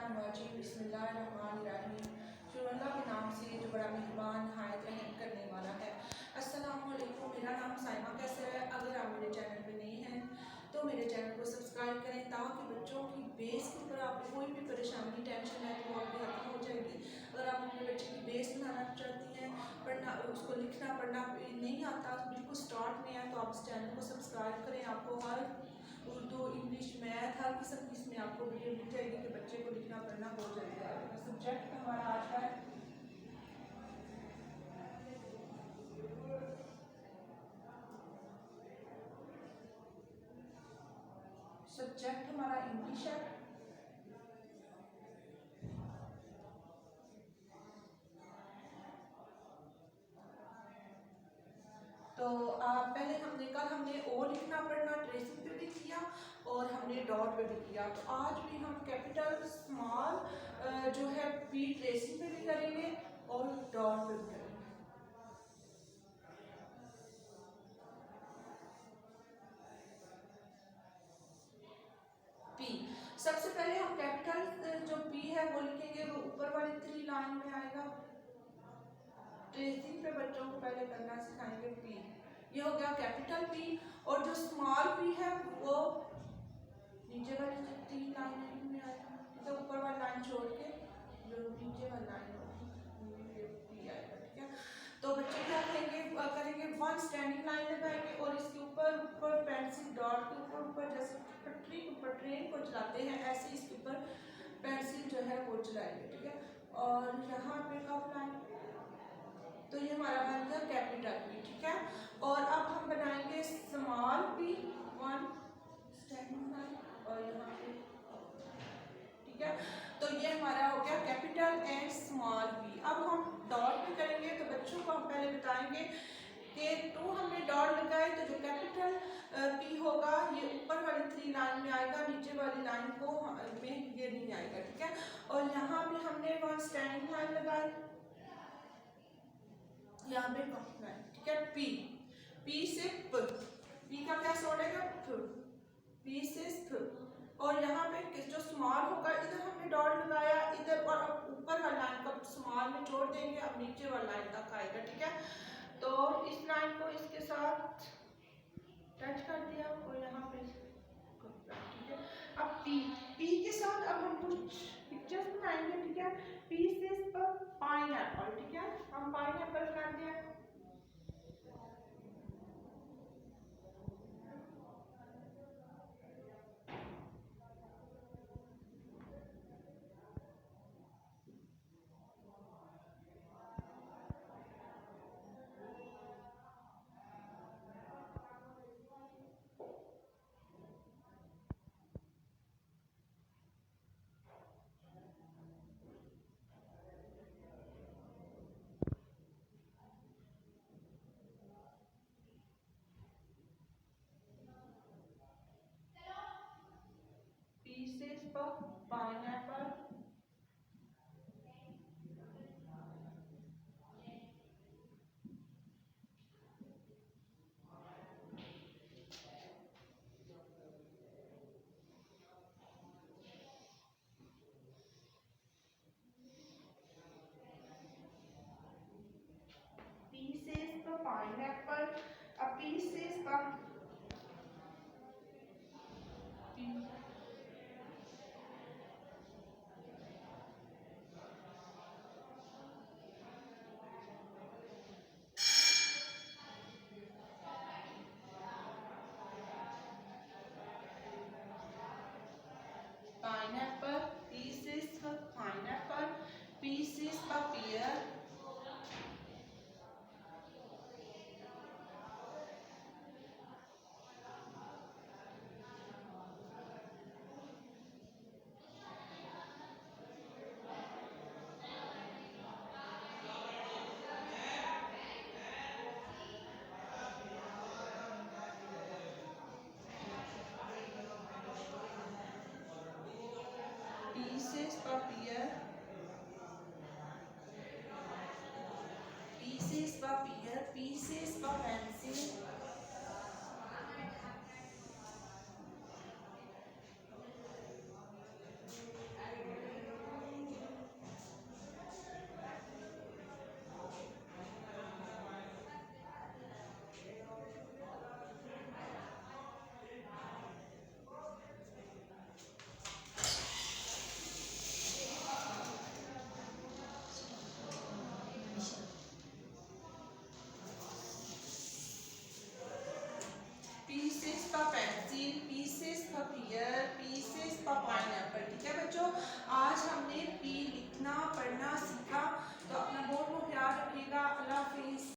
शैतानिर्रजीम बिस्मिल्लाहिर्रहमानिर्रहीम। शुरू अल्लाह के नाम से जो बड़ा मेहरबान नहायत रहम करने वाला है। अस्सलामु अलैकुम, मेरा नाम साइमा कैसर है। अगर आप मेरे चैनल पे नए हैं तो मेरे चैनल को सब्सक्राइब करें ताकि बच्चों की बेस के ऊपर आपको कोई भी परेशानी टेंशन है तो वो आपकी खत्म हो जाएगी। अगर आप अपने बच्चे की बेस बनाना चाहती हैं, पढ़ना उसको लिखना पढ़ना नहीं आता, बिल्कुल स्टार्ट में है, तो आप इस चैनल को सब्सक्राइब करें। आपको हर उर्दू इंग्लिश मैथ हर किस्म की इसमें आपको वीडियो मिल जाएगी कि बच्चे को लिखना पढ़ना बहुत जल्दी आएगा। सब्जेक्ट हमारा आज का है सब्जेक्ट हमारा इंग्लिश है। तो पहले हमने ओ लिखना पढ़ना ट्रेसिंग पे भी किया और हमने डॉट पे भी किया। तो आज भी हम कैपिटल स्मॉल जो है पी ट्रेसिंग पे भी करेंगे और डॉट पे भी करेंगे। पी सबसे पहले हम कैपिटल जो पी है वो लिखेंगे, वो ऊपर वाली 3 लाइन में आएगा। ट्रेसिंग पे बच्चों को पहले करना सिखाएंगे पी। ये हो गया कैपिटल पी। और जो स्मॉल पी है वो नीचे वाली 3 लाइन में आएगा। तो ऊपर वाली लाइन छोड़ के जो नीचे वाली लाइन होगी पी आएगा। ठीक है, तो बच्चे क्या करेंगे 1 स्टैंडिंग लाइन लगाएंगे और इसके ऊपर पेंसिल डॉट के ऊपर जैसे पटरी के ऊपर ट्रेन को चलाते हैं ऐसे इसके ऊपर पेंसिल जो है वो चलाएंगे। ठीक है, और यहाँ पे कब लाइन, तो ये हमारा बन गया कैपिटल पी। ठीक है, और अब हम बनाएंगे स्मॉल पी 1 स्टैंडिंग लाइन और यहाँ पे। ठीक है, तो ये हमारा हो गया कैपिटल एंड स्मॉल पी। अब हम डॉट पे करेंगे तो बच्चों को हम पहले बताएंगे कि 2 हमने डॉट लगाए तो जो कैपिटल पी होगा ये ऊपर वाली 3 लाइन में आएगा, नीचे वाली लाइन को में ये नहीं आएगा। ठीक है, और यहाँ भी हमने 1 स्टैंडिंग लाइन लगाई, यहाँ पे लाइन। ठीक है, पी पी से पी का क्या सोड है पी से और यहाँ पे जो स्मॉल होगा इधर हमने डॉट लगाया इधर, और अब ऊपर वाली लाइन को स्मॉल में छोड़ देंगे, अब नीचे वाली लाइन तक आएगा। ठीक है, तो इस लाइन को इसके साथ टच कर दिया और यहाँ पे। ठीक है, अब पी के साथ अब हम कुछ पिक्चर्स बनाएंगे। ठीक है, पी से पाइनएप्पल। ठीक है, हम पाइनएप्पल कर दिया। Pieces of pineapple. Pieces of pineapple. A pieces of pineapple, pieces of pineapple, pieces of pear, pieces of pear, pieces of pear, pieces of pencil,